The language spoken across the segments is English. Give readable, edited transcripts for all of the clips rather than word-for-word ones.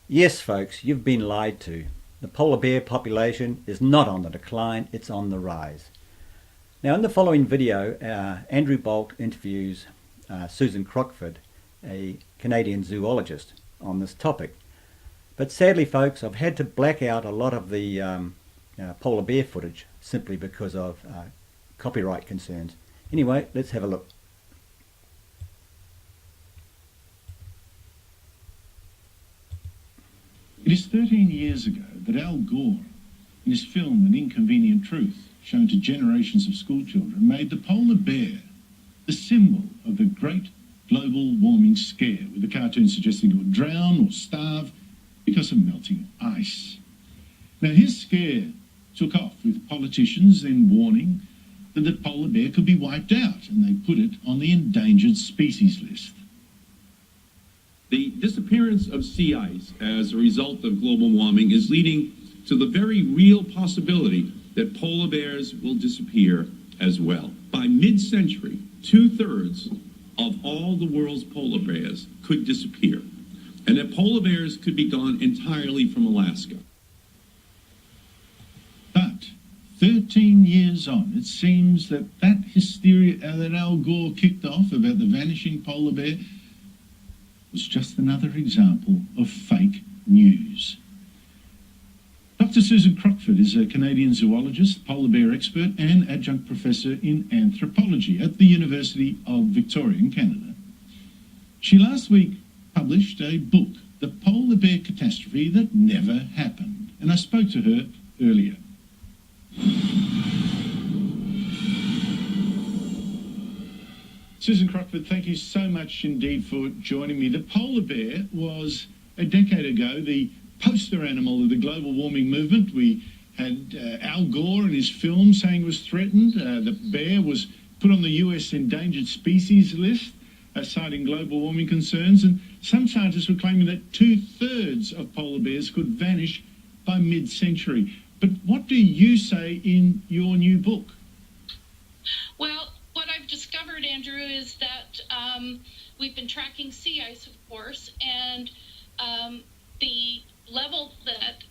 Yes, folks, you've been lied to. The polar bear population is not on the decline, it's on the rise. Now, in the following video, Andrew Bolt interviews Susan Crockford, a Canadian zoologist, on this topic. But sadly, folks, I've had to black out a lot of the polar bear footage simply because of copyright concerns. Anyway, let's have a look. It is 13 years ago that Al Gore, in his film An Inconvenient Truth, shown to generations of schoolchildren, made the polar bear the symbol of the great global warming scare, with the cartoon suggesting it would drown or starve because of melting ice. Now, his scare took off, with politicians then warning that the polar bear could be wiped out, and they put it on the endangered species list. The disappearance of sea ice as a result of global warming is leading to the very real possibility that polar bears will disappear as well. By mid-century, 2/3 of all the world's polar bears could disappear, and that polar bears could be gone entirely from Alaska. But 13 years on, it seems that hysteria that Al Gore kicked off about the vanishing polar bear was just another example of fake news. Dr. Susan Crockford is a Canadian zoologist, polar bear expert and adjunct professor in anthropology at the University of Victoria in Canada. She last week published a book, The Polar Bear Catastrophe That Never Happened, and I spoke to her earlier. Susan Crockford, thank you so much indeed for joining me. The polar bear was, a decade ago, the poster animal of the global warming movement. We had Al Gore in his film saying it was threatened. The bear was put on the US endangered species list, citing global warming concerns. And some scientists were claiming that 2/3 of polar bears could vanish by mid-century. But what do you say in your new book? Well, what I've discovered, Andrew, is that we've been tracking sea ice, of course, and the level that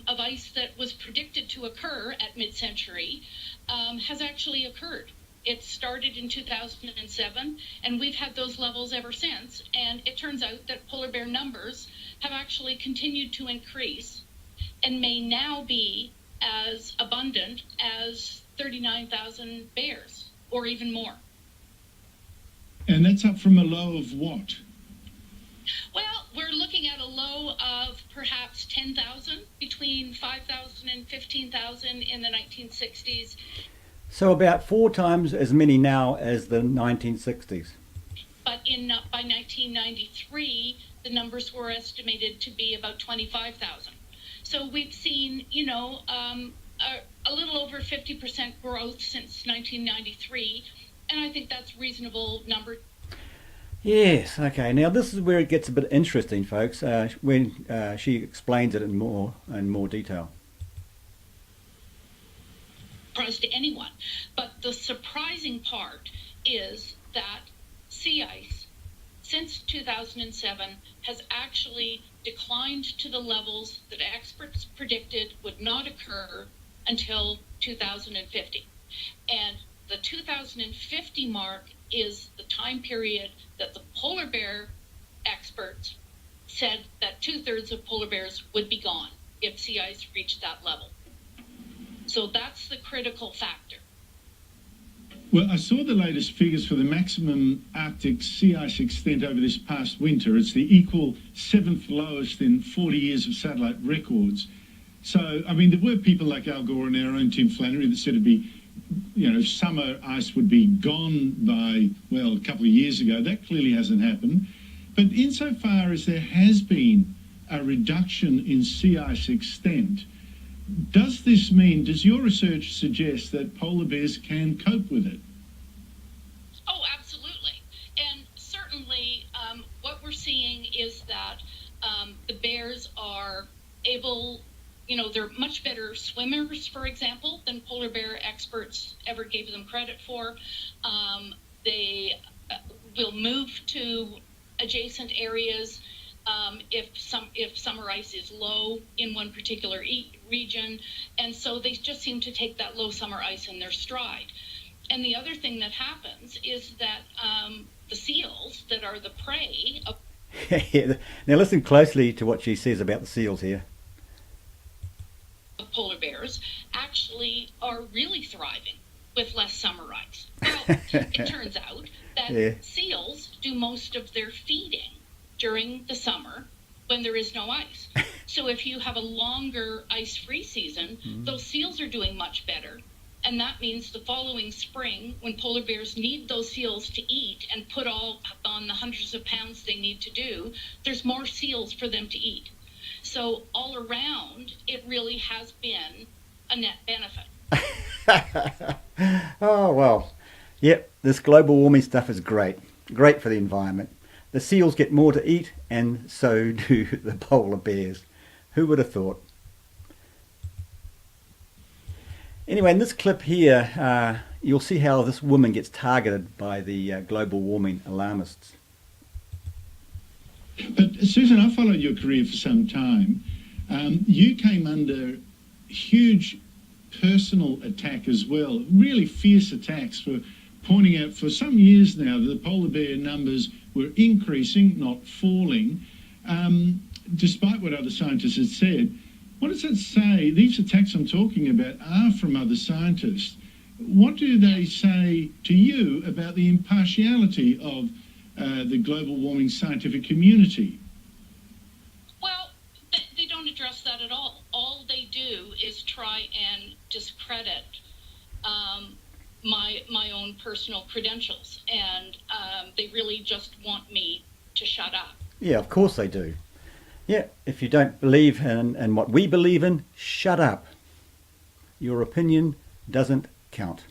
of ice that was predicted to occur at mid-century has actually occurred. It started in 2007, and we've had those levels ever since. And it turns out that polar bear numbers have actually continued to increase and may now be as abundant as 39,000 bears, or even more. And that's up from a low of what? Well, we're looking at a low of perhaps 10,000, between 5,000 and 15,000 in the 1960s. So about 4 times as many now as the 1960s. But by 1993, the numbers were estimated to be about 25,000. So we've seen, a little over 50% growth since 1993, and I think that's a reasonable number. Yes, okay. Now this is where it gets a bit interesting, folks, when she explains it in more detail. Surprise to anyone. But the surprising part is that sea ice, since 2007, has actually declined to the levels that experts predicted would not occur until 2050. And the 2050 mark is the time period that the polar bear experts said that 2/3 of polar bears would be gone if sea ice reached that level. So that's the critical factor. Well, I saw the latest figures for the maximum Arctic sea ice extent over this past winter. It's the equal 7th lowest in 40 years of satellite records. So, I mean, there were people like Al Gore and our own Tim Flannery that said it'd be, summer ice would be gone by, well, a couple of years ago. That clearly hasn't happened. But insofar as there has been a reduction in sea ice extent, does your research suggest that polar bears can cope with it? Oh, absolutely. And certainly what we're seeing is that the bears are able, they're much better swimmers, for example, than polar bear experts ever gave them credit for. They will move to adjacent areas if summer ice is low in one particular region, and so they just seem to take that low summer ice in their stride. And the other thing that happens is that the seals that are the prey of Now listen closely to what she says about the seals here. polar bears actually are really thriving with less summer ice. Well, it turns out that seals do most of their feeding during the summer when there is no ice. So if you have a longer ice-free season, those seals are doing much better. And that means the following spring, when polar bears need those seals to eat and put all on the hundreds of pounds they need to do, there's more seals for them to eat. So all around, it really has been a net benefit. Oh, well, yep, this global warming stuff is great. Great for the environment. The seals get more to eat, and so do the polar bears. Who would have thought? Anyway, in this clip here, you'll see how this woman gets targeted by the global warming alarmists. But Susan, I followed your career for some time. You came under huge personal attack as well, really fierce attacks for pointing out for some years now that the polar bear numbers were increasing, not falling, despite what other scientists had said. What does that say? These attacks I'm talking about are from other scientists. What do they say to you about the impartiality of the global warming scientific community? Well, they don't address that at all. All they do is try and discredit my own personal credentials, and they really just want me to shut up. Yeah, of course they do. Yeah, if you don't believe in what we believe in, shut up. Your opinion doesn't count.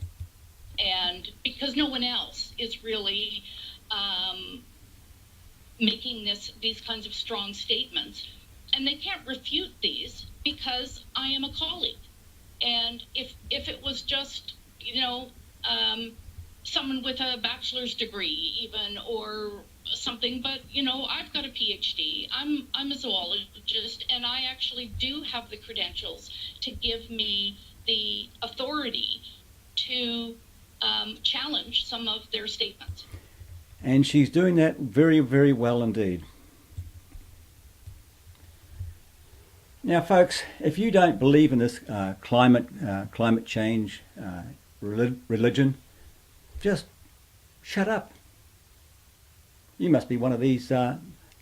And because no one else is really making these kinds of strong statements, and they can't refute these because I am a colleague. And if it was just, someone with a bachelor's degree even, or something, but I've got a PhD. I'm a zoologist, and I actually do have the credentials to give me the authority to challenge some of their statements. And she's doing that very, very well indeed. Now, folks, if you don't believe in this climate change religion, just shut up. You must be one of these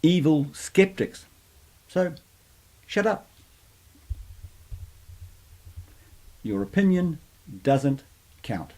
evil skeptics. So, shut up. Your opinion doesn't count.